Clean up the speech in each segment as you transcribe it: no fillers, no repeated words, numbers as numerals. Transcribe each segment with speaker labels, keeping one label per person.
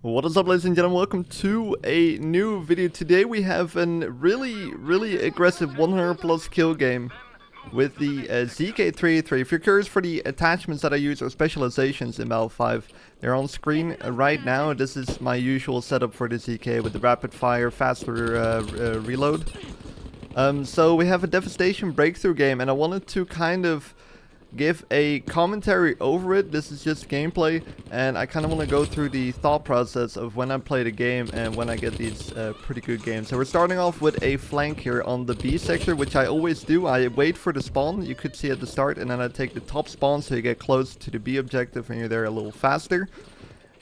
Speaker 1: What is up, ladies and gentlemen? Welcome to a new video. Today we have a really aggressive 100 plus kill game with the ZK383. If you're curious for the attachments that I use or specializations in Battle 5, they're on screen right now. This is my usual setup for the ZK with the rapid fire, faster reload. So we have a Devastation breakthrough game, and I wanted to kind of give a commentary over it. This is just gameplay, and I kind of want to go through the thought process of when I play the game and when I get these pretty good games. So we're starting off with a flank here on the B sector, which I always do. I wait for the spawn, you could see at the start, and then I take the top spawn so you get close to the B objective and you're there a little faster.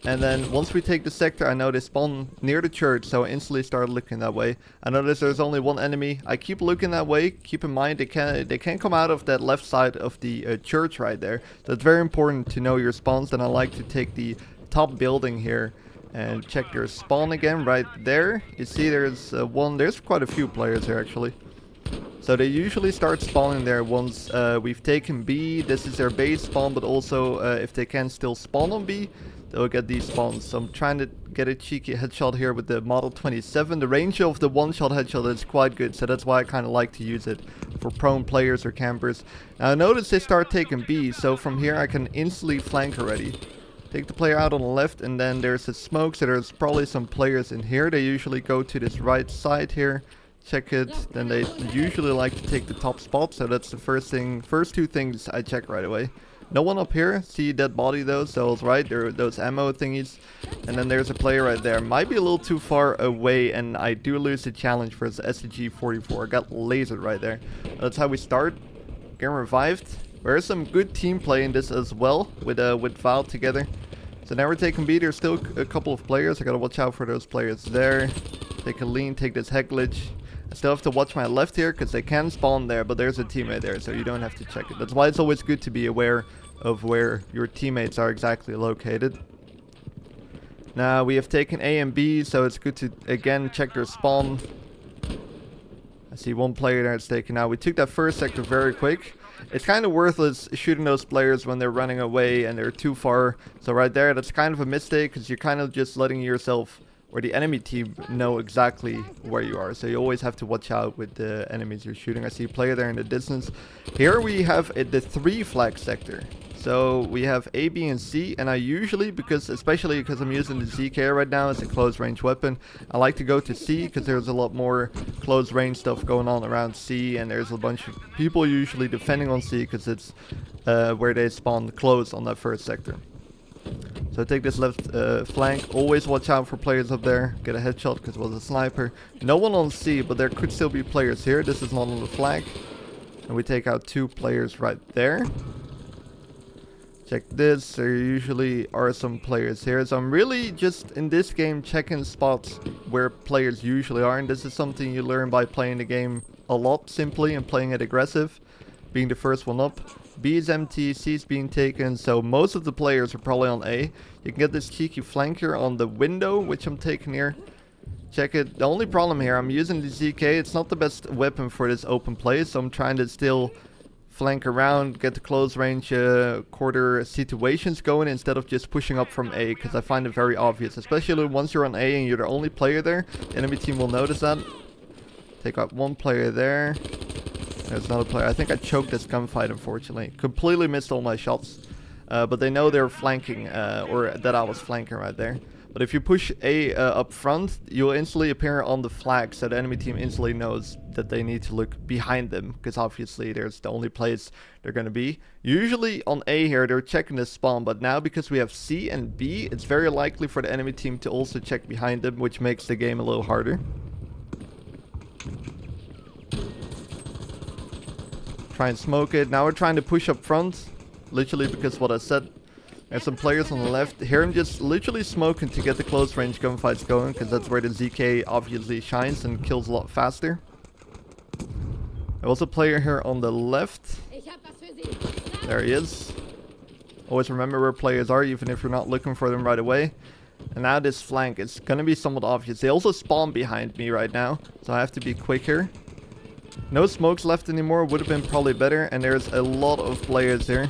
Speaker 1: And then once we take the sector, I know they spawn near the church, so I instantly start looking that way. I notice there's only one enemy. I keep looking that way. Keep in mind they can come out of that left side of the church right there. So it's very important to know your spawns. Then I like to take the top building here and check your spawn again right there. You see there's there's quite a few players here actually. So they usually start spawning there once we've taken B. This is their base spawn, but also if they can still spawn on B, they'll get these spawns. So I'm trying to get a cheeky headshot here with the Model 27. The range of the one-shot headshot is quite good, so that's why I kind of like to use it for prone players or campers. Now notice they start taking B, so from here I can instantly flank already. Take the player out on the left, and then there's a smoke, so there's probably some players in here. They usually go to this right side here. Check it, then they usually like to take the top spot, so that's the first two things I check right away. No one up here, see dead body though, so it's right, there are those ammo thingies. And then there's a player right there, might be a little too far away, and I do lose the challenge for his SCG-44, got lasered right there. That's how we start, getting revived. There's some good team play in this as well, with Val together. So now we're taking B, there's still a couple of players, I gotta watch out for those players there. Take a lean, take this head glitch. I still have to watch my left here because they can spawn there, but there's a teammate there, so you don't have to check it. That's why it's always good to be aware of where your teammates are exactly located. Now we have taken A and B, so it's good to again check their spawn. I see one player there that's taken out. We took that first sector very quick. It's kind of worthless shooting those players when they're running away and they're too far. So right there, that's kind of a mistake because you're kind of just letting yourself or the enemy team know exactly where you are. So you always have to watch out with the enemies you're shooting. I see a player there in the distance. Here we have the 3 flag sector. So we have A, B, and C, and I usually, especially because I'm using the ZK right now as a close range weapon, I like to go to C because there's a lot more close range stuff going on around C, and there's a bunch of people usually defending on C because it's where they spawn close on that first sector. So take this left flank, always watch out for players up there, get a headshot because it was a sniper. No one on C, but there could still be players here. This is not on the flag. And we take out 2 players right there. Check this, there usually are some players here. So I'm really just in this game checking spots where players usually are. And this is something you learn by playing the game a lot simply and playing it aggressive. Being the first one up. B is empty, C is being taken, so most of the players are probably on A. You can get this cheeky flanker on the window, which I'm taking here. Check it. The only problem here, I'm using the ZK. It's not the best weapon for this open play, so I'm trying to still flank around, get the close range quarter situations going instead of just pushing up from A, because I find it very obvious, especially once you're on A and you're the only player there. The enemy team will notice that. Take out one player there. There's another player. I think I choked this gunfight, unfortunately. Completely missed all my shots. But they know they're flanking, or that I was flanking right there. But if you push A up front, you'll instantly appear on the flag, so the enemy team instantly knows that they need to look behind them, because obviously there's the only place they're going to be. Usually on A here, they're checking the spawn, but now because we have C and B, it's very likely for the enemy team to also check behind them, which makes the game a little harder. Try and smoke it. Now we're trying to push up front, literally because what I said. There's some players on the left. Here I'm just literally smoking to get the close range gunfights going, because that's where the ZK obviously shines and kills a lot faster. There's also a player here on the left. There he is. Always remember where players are, even if you're not looking for them right away. And now this flank is going to be somewhat obvious. They also spawn behind me right now, so I have to be quick here. No smokes left anymore, would have been probably better, and there's a lot of players here.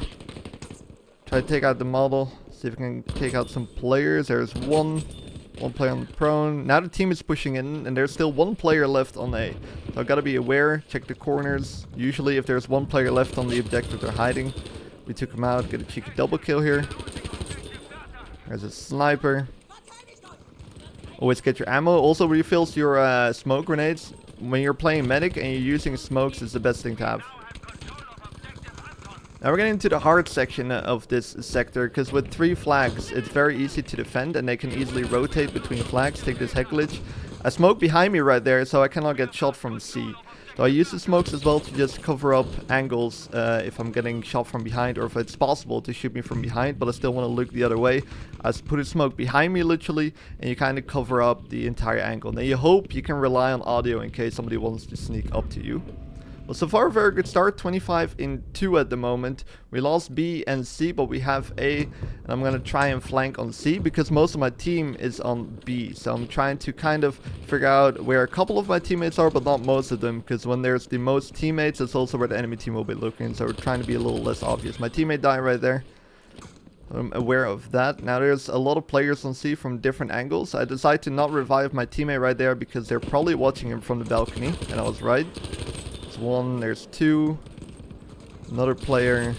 Speaker 1: Try to take out the model, see if we can take out some players. There's one, One player on the prone. Now the team is pushing in, and there's still one player left on A. So I've got to be aware, check the corners. Usually if there's one player left on the objective, they're hiding. We took him out, get a cheeky double kill here. There's a sniper. Always get your ammo. Also refills your smoke grenades. When you're playing medic and you're using smokes, it's the best thing to have. Now we're getting into the hard section of this sector, because with 3 flags, it's very easy to defend, and they can easily rotate between flags. Take this head glitch. I smoke behind me right there, so I cannot get shot from C. So I use the smokes as well to just cover up angles if I'm getting shot from behind, or if it's possible to shoot me from behind, but I still want to look the other way. I just put a smoke behind me literally, and you kind of cover up the entire angle. Now you hope you can rely on audio in case somebody wants to sneak up to you. Well, so far a very good start, 25 in 2 at the moment. We lost B and C, but we have A, and I'm going to try and flank on C because most of my team is on B. So I'm trying to kind of figure out where a couple of my teammates are, but not most of them, because when there's the most teammates, it's also where the enemy team will be looking. So we're trying to be a little less obvious. My teammate died right there. I'm aware of that. Now there's a lot of players on C from different angles. I decided to not revive my teammate right there because they're probably watching him from the balcony, and I was right. One, there's 2, another player,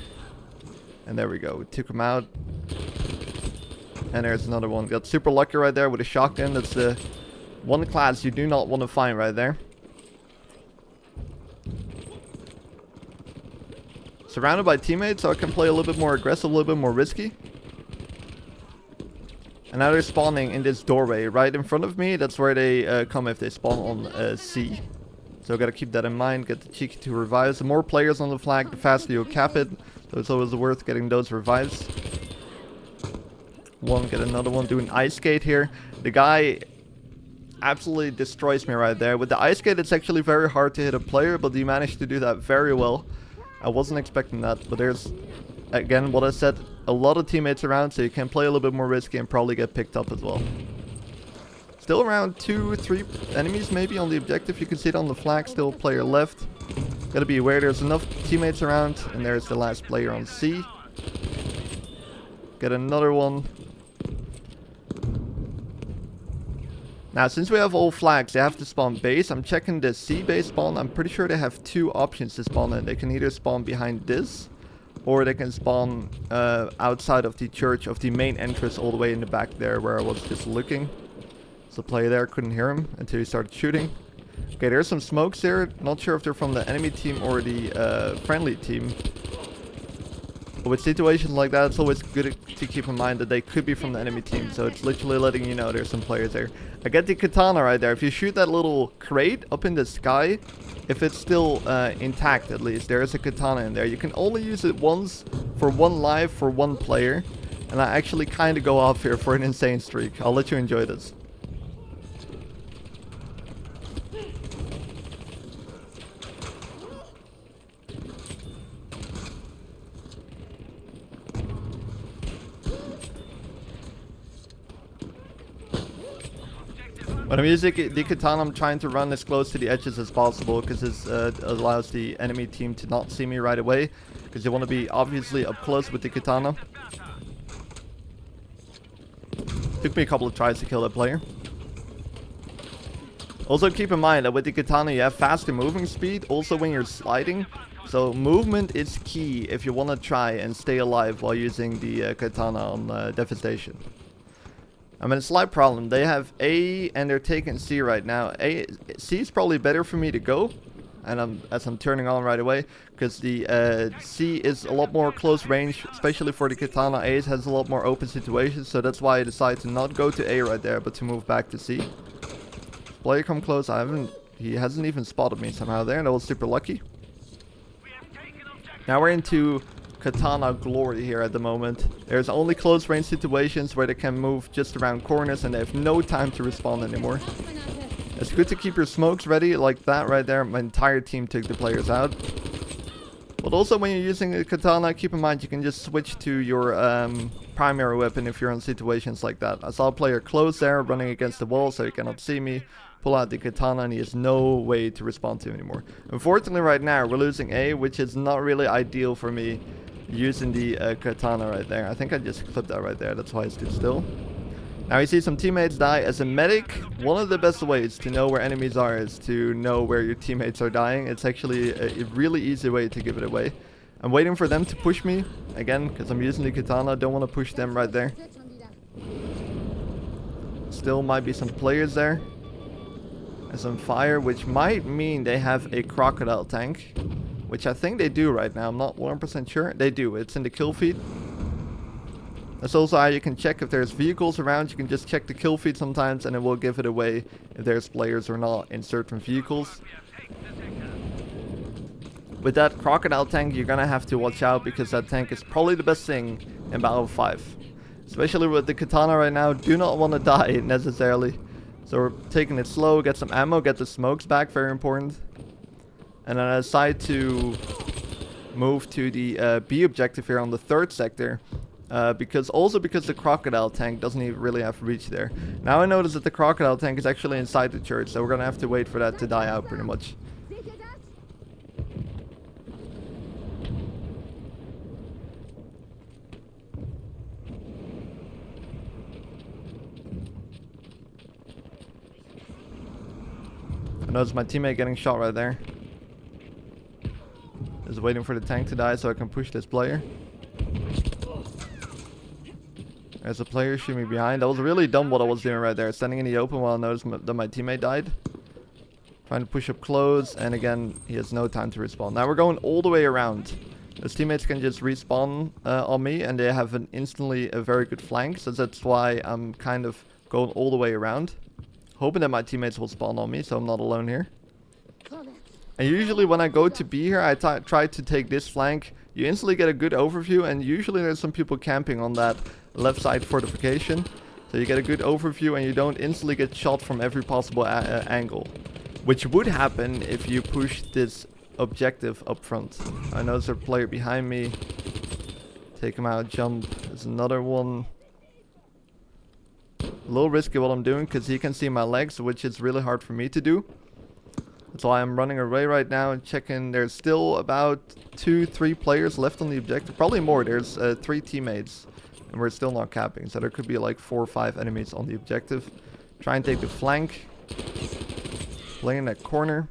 Speaker 1: and there we go. We took him out, and there's another one. Got super lucky right there with a shotgun. That's the one class you do not want to find right there. Surrounded by teammates, so I can play a little bit more aggressive, a little bit more risky. And now they're spawning in this doorway right in front of me. That's where they come if they spawn on C. So gotta keep that in mind, get the cheeky 2 revives. The more players on the flag, the faster you'll cap it. So it's always worth getting those revives. One, get another one, do an ice skate here. The guy absolutely destroys me right there. With the ice skate, it's actually very hard to hit a player, but he managed to do that very well. I wasn't expecting that, but there's, again, what I said, a lot of teammates around, so you can play a little bit more risky and probably get picked up as well. Still around 2 or 3 enemies maybe on the objective. You can see it on the flag. Still player left. Gotta be aware there's enough teammates around. And there's the last player on C. Get another one. Now since we have all flags, they have to spawn base. I'm checking the C base spawn. I'm pretty sure they have 2 options to spawn in. They can either spawn behind this, or they can spawn outside of the church, of the main entrance, all the way in the back there where I was just looking. The player there, couldn't hear him until he started shooting. Okay, there's some smokes there. Not sure if they're from the enemy team or the friendly team. But with situations like that, it's always good to keep in mind that they could be from the enemy team. So it's literally letting you know there's some players there. I get the katana right there. If you shoot that little crate up in the sky, if it's still intact at least, there is a katana in there. You can only use it once for 1 life for 1 player. And I actually kind of go off here for an insane streak. I'll let you enjoy this. When I'm using the katana, I'm trying to run as close to the edges as possible, because this allows the enemy team to not see me right away, because you want to be obviously up close with the katana. Took me a couple of tries to kill that player. Also keep in mind that with the katana you have faster moving speed, also when you're sliding. So movement is key if you want to try and stay alive while using the katana on Devastation. I mean, a slight problem. They have A and they're taking C right now. C is probably better for me to go, and as I'm turning on right away, because the C is a lot more close range, especially for the katana. A has a lot more open situations, so that's why I decided to not go to A right there, but to move back to C. Player come close. He hasn't even spotted me somehow there, and I was super lucky. Now we're into katana glory here at the moment. There's only close range situations where they can move just around corners and they have no time to respond anymore. It's good to keep your smokes ready like that right there. My entire team took the players out. But also when you're using a katana, keep in mind you can just switch to your primary weapon if you're in situations like that. I saw a player close there running against the wall so he cannot see me. Pull out the katana and he has no way to respond to him anymore. Unfortunately right now we're losing A, which is not really ideal for me using the katana right there. I think I just clipped that right there, that's why I stood still. Now you see some teammates die. As a medic, one of the best ways to know where enemies are is to know where your teammates are dying. It's actually a really easy way to give it away. I'm waiting for them to push me, again, because I'm using the katana. Don't want to push them right there. Still might be some players there. There's some fire, which might mean they have a crocodile tank. Which I think they do right now. I'm not 100% sure. They do. It's in the kill feed. That's also how you can check if there's vehicles around. You can just check the kill feed sometimes and it will give it away if there's players or not in certain vehicles. With that crocodile tank, you're gonna have to watch out because that tank is probably the best thing in Battle 5. Especially with the katana right now, do not want to die necessarily. So we're taking it slow, get some ammo, get the smokes back, very important. And then I decide to move to the B objective here on the 3rd sector. Because the crocodile tank doesn't even really have reach there. Now I notice that the crocodile tank is actually inside the church, so we're gonna have to wait for that to die out pretty much. I notice my teammate getting shot right there. Just waiting for the tank to die so I can push this player. There's a player shooting me behind. That was really dumb what I was doing right there. Standing in the open while I noticed that my teammate died. Trying to push up close. And again, he has no time to respawn. Now we're going all the way around. Those teammates can just respawn on me. And they have instantly a very good flank. So that's why I'm kind of going all the way around. Hoping that my teammates will spawn on me. So I'm not alone here. And usually when I go to B here, I try to take this flank. You instantly get a good overview. And usually there's some people camping on that left side fortification, so you get a good overview and you don't instantly get shot from every possible angle, which would happen if you push this objective up front. I know there's a player behind me. Take him out, jump. There's another one. A little risky what I'm doing because he can see my legs, which is really hard for me to do. That's why I'm running away right now and checking. There's still about 2-3 players left on the objective, probably more. There's 3 teammates. And we're still not capping, so there could be like 4 or 5 enemies on the objective. Try and take the flank. Play in that corner.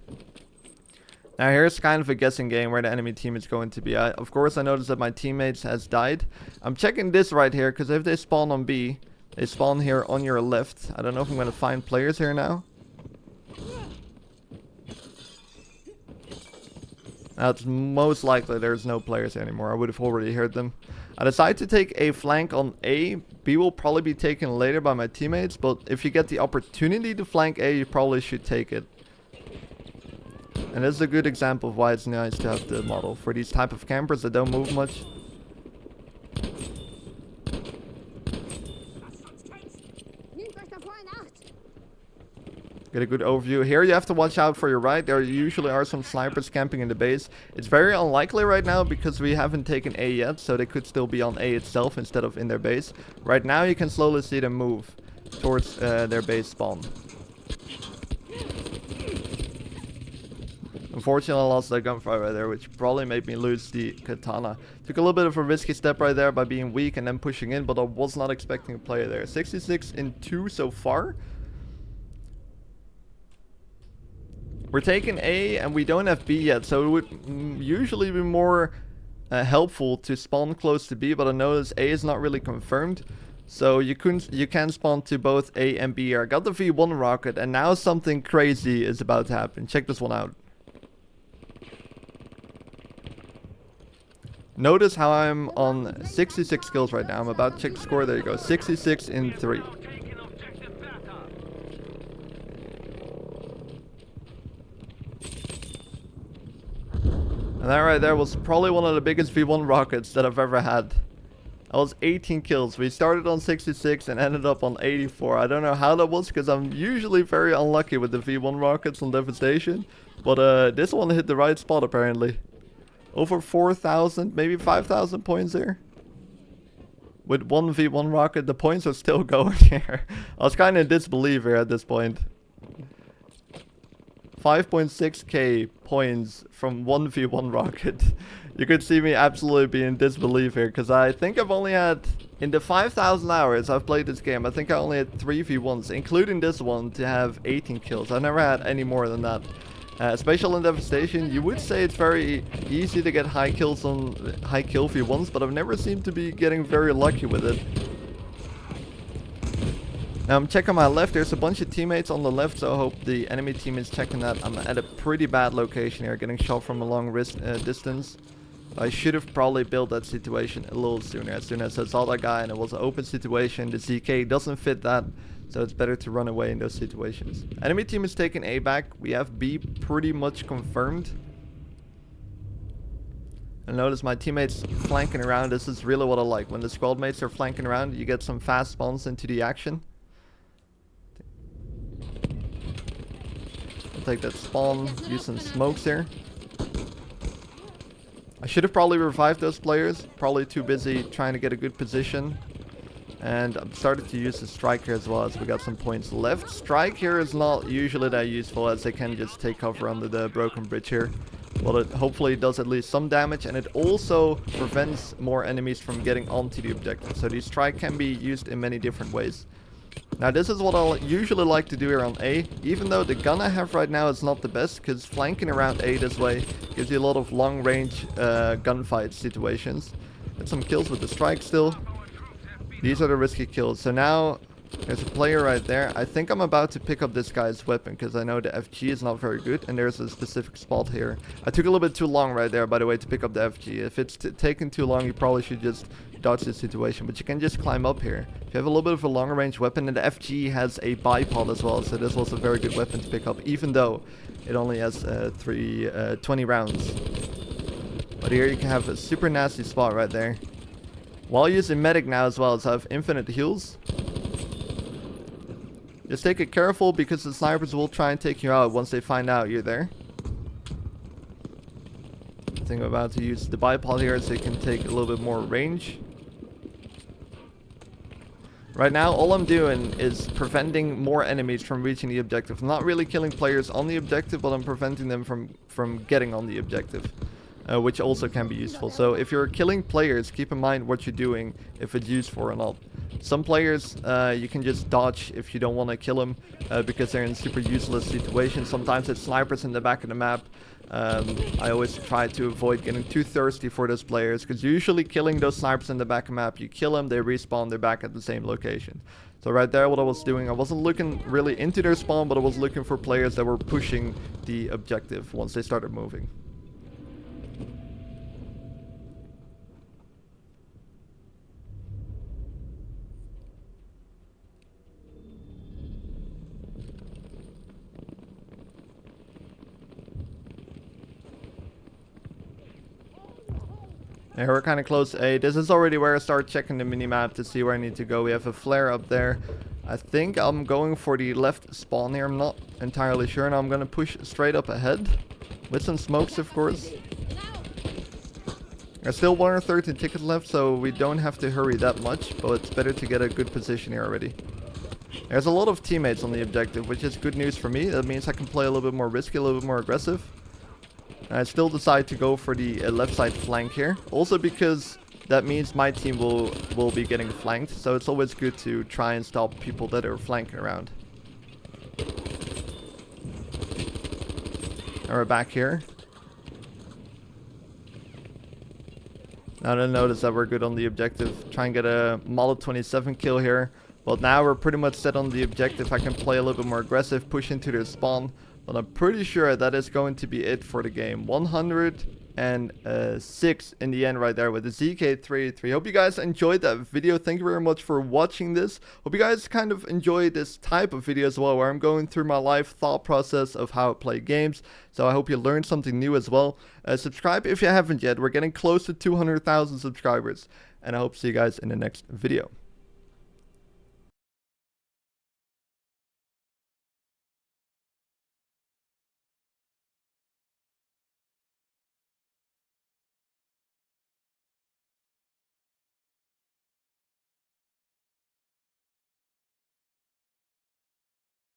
Speaker 1: Now here's kind of a guessing game where the enemy team is going to be. Of course I noticed that my teammates has died. I'm checking this right here, because if they spawn on B, they spawn here on your left. I don't know if I'm going to find players here now. Now it's most likely there's no players anymore. I would have already heard them. I decided to take a flank on A. B will probably be taken later by my teammates, but if you get the opportunity to flank A, you probably should take it. And this is a good example of why it's nice to have the model for these type of campers that don't move much. Get a good overview. Here you have to watch out for your right. There usually are some snipers camping in the base. It's very unlikely right now because we haven't taken A yet, so they could still be on A itself instead of in their base. Right now you can slowly see them move towards their base spawn. Unfortunately I lost that gunfire right there, which probably made me lose the katana. Took a little bit of a risky step right there by being weak and then pushing in, but I was not expecting a player there. 66 in 2 so far. We're taking A and we don't have B yet, so it would usually be more helpful to spawn close to B, but I notice A is not really confirmed. So you can spawn to both A and B here. I got the V1 rocket and now something crazy is about to happen. Check this one out. Notice how I'm on 66 kills right now. I'm about to check the score. There you go. 66 in 3. And that right there was probably one of the biggest V1 rockets that I've ever had. That was 18 kills. We started on 66 and ended up on 84. I don't know how that was because I'm usually very unlucky with the V1 rockets on Devastation. But this one hit the right spot apparently. Over 4,000, maybe 5,000 points there. With one V1 rocket, the points are still going here. I was kind of in disbelief here at this point. 5.6k points from one V1 rocket. You could see me absolutely be in disbelief here, because I think I've only had, in the 5,000 hours I've played this game, I think I only had 3v1s, including this one, to have 18 kills. I've never had any more than that. Especially in Devastation, you would say it's very easy to get high kills on high kill v1s, but I've never seemed to be getting very lucky with it. Now I'm checking my left, there's a bunch of teammates on the left, so I hope the enemy team is checking that. I'm at a pretty bad location here, getting shot from a long distance. I should have probably built that situation a little sooner. As soon as I saw that guy and it was an open situation, the ZK doesn't fit that, so it's better to run away in those situations. Enemy team is taking A back. We have B pretty much confirmed. And notice my teammates flanking around. This is really what I like. When the squad mates are flanking around, you get some fast spawns into the action. I'll take that spawn, use some smokes here. I should have probably revived those players. Probably too busy trying to get a good position. And I'm starting to use the strike here as well, as we got some points left. Strike here is not usually that useful, as they can just take cover under the broken bridge here. Well, it hopefully does at least some damage, and it also prevents more enemies from getting onto the objective. So the strike can be used in many different ways. Now this is what I usually like to do here on A, even though the gun I have right now is not the best, because flanking around A this way gives you a lot of long range gunfight situations. Get some kills with the strike still. These are the risky kills. So now there's a player right there. I think I'm about to pick up this guy's weapon, because I know the FG is not very good, and there's a specific spot here. I took a little bit too long right there, by the way, to pick up the FG. If it's taking too long, you probably should just dodge this situation, but you can just climb up here. If you have a little bit of a longer range weapon, and the FG has a bipod as well, so this was a very good weapon to pick up, even though it only has 20 rounds. But here you can have a super nasty spot right there. While using medic now as well, so I have infinite heals. Just take it careful, because the snipers will try and take you out once they find out you're there. I think I'm about to use the bipod here so you can take a little bit more range. Right now, all I'm doing is preventing more enemies from reaching the objective. I'm not really killing players on the objective, but I'm preventing them from getting on the objective. Which also can be useful. So if you're killing players, keep in mind what you're doing, if it's useful or not. Some players you can just dodge if you don't want to kill them, because they're in super useless situations. Sometimes it's snipers in the back of the map. I always try to avoid getting too thirsty for those players, because usually killing those snipers in the back of the map, you kill them, they respawn, they're back at the same location. So right there, what I was doing, I wasn't looking really into their spawn, but I was looking for players that were pushing the objective once they started moving. Yeah, we're kind of close A. This is already where I start checking the minimap to see where I need to go. We have a flare up there. I think I'm going for the left spawn here. I'm not entirely sure. Now I'm going to push straight up ahead. With some smokes, of course. There's still 113 tickets left, so we don't have to hurry that much. But it's better to get a good position here already. There's a lot of teammates on the objective, which is good news for me. That means I can play a little bit more risky, a little bit more aggressive. I still decide to go for the left side flank here. Also because that means my team will be getting flanked. So it's always good to try and stop people that are flanking around. And we're back here. Now to notice that we're good on the objective. Try and get a Model 27 kill here. Well, now we're pretty much set on the objective. I can play a little bit more aggressive, push into their spawn. But I'm pretty sure that is going to be it for the game. 106 in the end right there with the ZK33. Hope you guys enjoyed that video. Thank you very much for watching this. Hope you guys kind of enjoy this type of video as well, where I'm going through my life thought process of how I play games. So I hope you learned something new as well. Subscribe if you haven't yet. We're getting close to 200,000 subscribers. And I hope to see you guys in the next video.